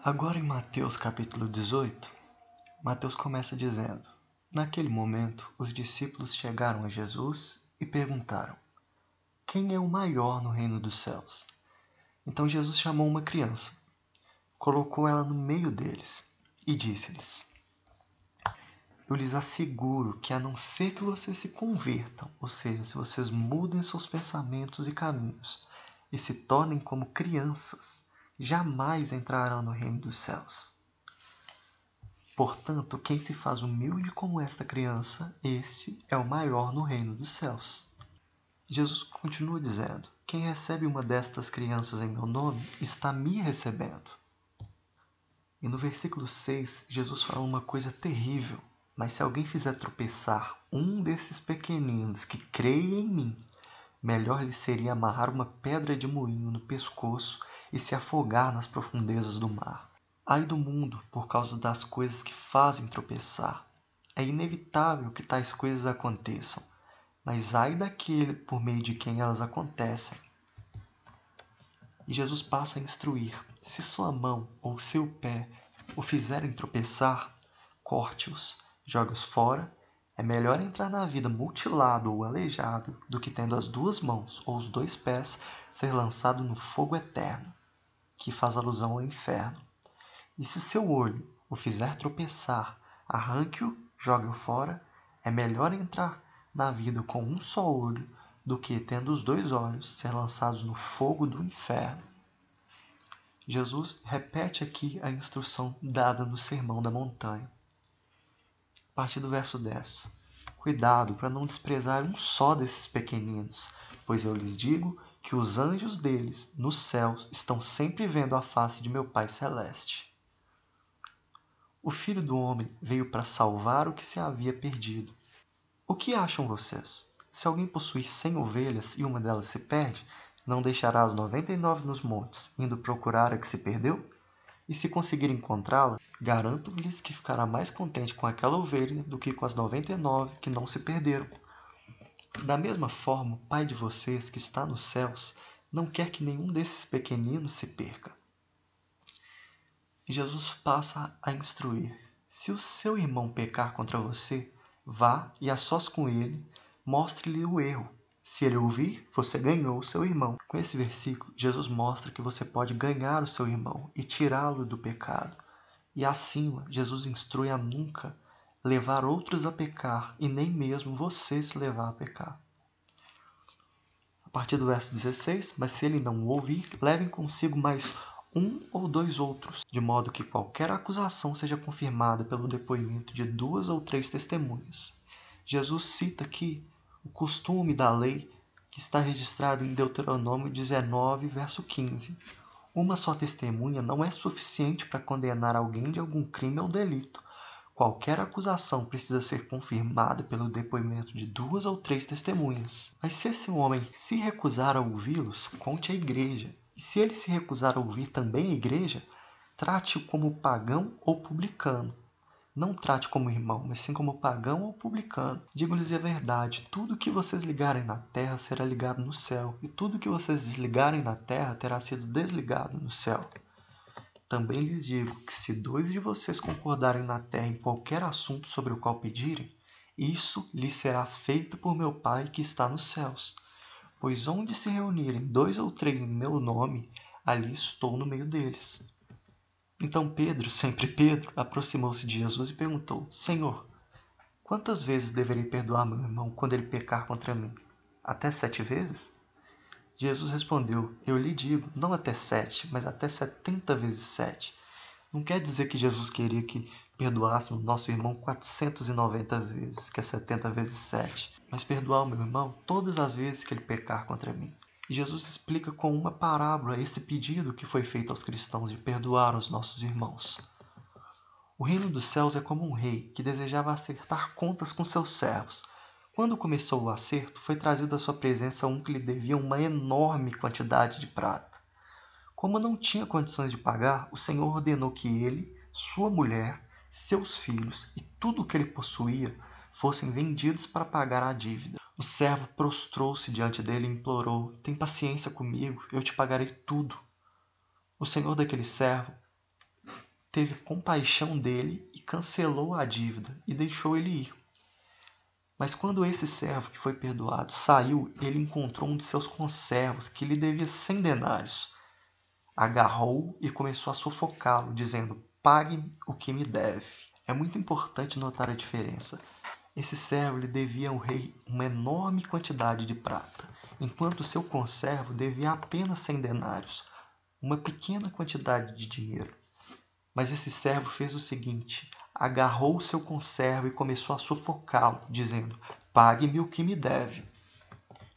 Agora em Mateus capítulo 18, Mateus começa dizendo: Naquele momento, os discípulos chegaram a Jesus e perguntaram: Quem é o maior no reino dos céus? Então Jesus chamou uma criança, colocou ela no meio deles e disse-lhes: Eu lhes asseguro que a não ser que vocês se convertam, ou seja, se vocês mudem seus pensamentos e caminhos e se tornem como crianças, jamais entrarão no reino dos céus. Portanto, quem se faz humilde como esta criança, este é o maior no reino dos céus. Jesus continua dizendo: Quem recebe uma destas crianças em meu nome, está me recebendo. E no versículo 6, Jesus fala uma coisa terrível: Mas se alguém fizer tropeçar um desses pequeninos que creem em mim, melhor lhe seria amarrar uma pedra de moinho no pescoço e se afogar nas profundezas do mar. Ai do mundo por causa das coisas que fazem tropeçar. É inevitável que tais coisas aconteçam, mas ai daquele por meio de quem elas acontecem. E Jesus passa a instruir: se sua mão ou seu pé o fizerem tropeçar, corte-os, jogue-os fora. É melhor entrar na vida mutilado ou aleijado do que tendo as duas mãos ou os dois pés ser lançado no fogo eterno, que faz alusão ao inferno. E se o seu olho o fizer tropeçar, arranque-o, jogue-o fora. É melhor entrar na vida com um só olho do que, tendo os dois olhos, ser lançados no fogo do inferno. Jesus repete aqui a instrução dada no Sermão da Montanha. A partir do verso 10. Cuidado para não desprezar um só desses pequeninos, pois eu lhes digo que os anjos deles, nos céus, estão sempre vendo a face de meu Pai Celeste. O Filho do Homem veio para salvar o que se havia perdido. O que acham vocês? Se alguém possuir 100 ovelhas e uma delas se perde, não deixará as 99 nos montes, indo procurar a que se perdeu? E se conseguir encontrá-la, garanto-lhes que ficará mais contente com aquela ovelha do que com as 99 que não se perderam. Da mesma forma, o Pai de vocês, que está nos céus, não quer que nenhum desses pequeninos se perca. E Jesus passa a instruir: se o seu irmão pecar contra você, vá e a sós com ele, mostre-lhe o erro. Se ele ouvir, você ganhou o seu irmão. Com esse versículo, Jesus mostra que você pode ganhar o seu irmão e tirá-lo do pecado. E acima, Jesus instrui a nunca levar outros a pecar e nem mesmo você se levar a pecar. A partir do verso 16, mas se ele não o ouvir, levem consigo mais um ou dois outros, de modo que qualquer acusação seja confirmada pelo depoimento de 2 ou 3 testemunhas. Jesus cita aqui o costume da lei que está registrado em Deuteronômio 19, verso 15. Uma só testemunha não é suficiente para condenar alguém de algum crime ou delito. Qualquer acusação precisa ser confirmada pelo depoimento de 2 ou 3 testemunhas. Mas se esse homem se recusar a ouvi-los, conte à igreja. E se ele se recusar a ouvir também a igreja, trate-o como pagão ou publicano. Não trate como irmão, mas sim como pagão ou publicano. Digo-lhes a verdade: tudo que vocês ligarem na terra será ligado no céu, e tudo que vocês desligarem na terra terá sido desligado no céu. Também lhes digo que se 2 de vocês concordarem na terra em qualquer assunto sobre o qual pedirem, isso lhes será feito por meu Pai que está nos céus. Pois onde se reunirem 2 ou 3 em meu nome, ali estou no meio deles. Então Pedro, sempre Pedro, aproximou-se de Jesus e perguntou: Senhor, quantas vezes deverei perdoar meu irmão quando ele pecar contra mim? Até 7 vezes? Jesus respondeu: Eu lhe digo, não até 7, mas até 70 vezes 7. Não quer dizer que Jesus queria que perdoássemos nosso irmão 490 vezes, que é 70 vezes 7, mas perdoar o meu irmão todas as vezes que ele pecar contra mim. E Jesus explica com uma parábola esse pedido que foi feito aos cristãos de perdoar os nossos irmãos. O reino dos céus é como um rei que desejava acertar contas com seus servos. Quando começou o acerto, foi trazido à sua presença um que lhe devia uma enorme quantidade de prata. Como não tinha condições de pagar, o Senhor ordenou que ele, sua mulher, seus filhos e tudo o que ele possuía fossem vendidos para pagar a dívida. O servo prostrou-se diante dele e implorou: Tem paciência comigo, eu te pagarei tudo. O senhor daquele servo teve compaixão dele e cancelou a dívida e deixou ele ir. Mas quando esse servo que foi perdoado saiu, ele encontrou um de seus conservos que lhe devia 100 denários. Agarrou e começou a sufocá-lo, dizendo: pague o que me deve. É muito importante notar a diferença. Esse servo lhe devia ao rei uma enorme quantidade de prata, enquanto seu conservo devia apenas 100 denários, uma pequena quantidade de dinheiro. Mas esse servo fez o seguinte: agarrou seu conservo e começou a sufocá-lo, dizendo: pague-me o que me deve.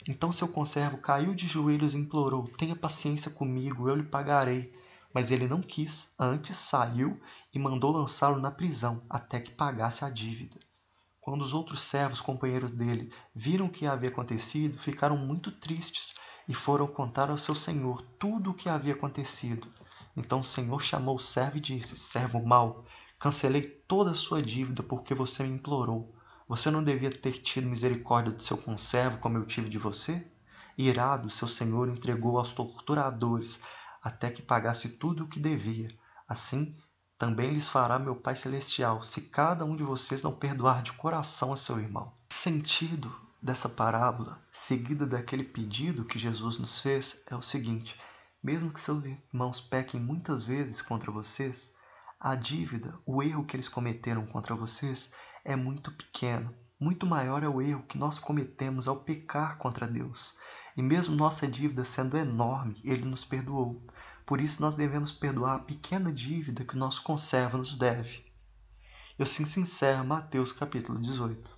Então seu conservo caiu de joelhos e implorou: tenha paciência comigo, eu lhe pagarei. Mas ele não quis, antes saiu e mandou lançá-lo na prisão, até que pagasse a dívida. Quando os outros servos, companheiros dele, viram o que havia acontecido, ficaram muito tristes e foram contar ao seu senhor tudo o que havia acontecido. Então o senhor chamou o servo e disse: servo mau, cancelei toda a sua dívida porque você me implorou. Você não devia ter tido misericórdia do seu conservo como eu tive de você? Irado, seu senhor entregou aos torturadores até que pagasse tudo o que devia. Assim, também lhes fará meu Pai Celestial, se cada um de vocês não perdoar de coração a seu irmão. O sentido dessa parábola, seguida daquele pedido que Jesus nos fez, é o seguinte: mesmo que seus irmãos pequem muitas vezes contra vocês, a dívida, o erro que eles cometeram contra vocês é muito pequeno. Muito maior é o erro que nós cometemos ao pecar contra Deus. E mesmo nossa dívida sendo enorme, Ele nos perdoou. Por isso nós devemos perdoar a pequena dívida que o nosso conservo nos deve. E assim se encerra Mateus capítulo 18.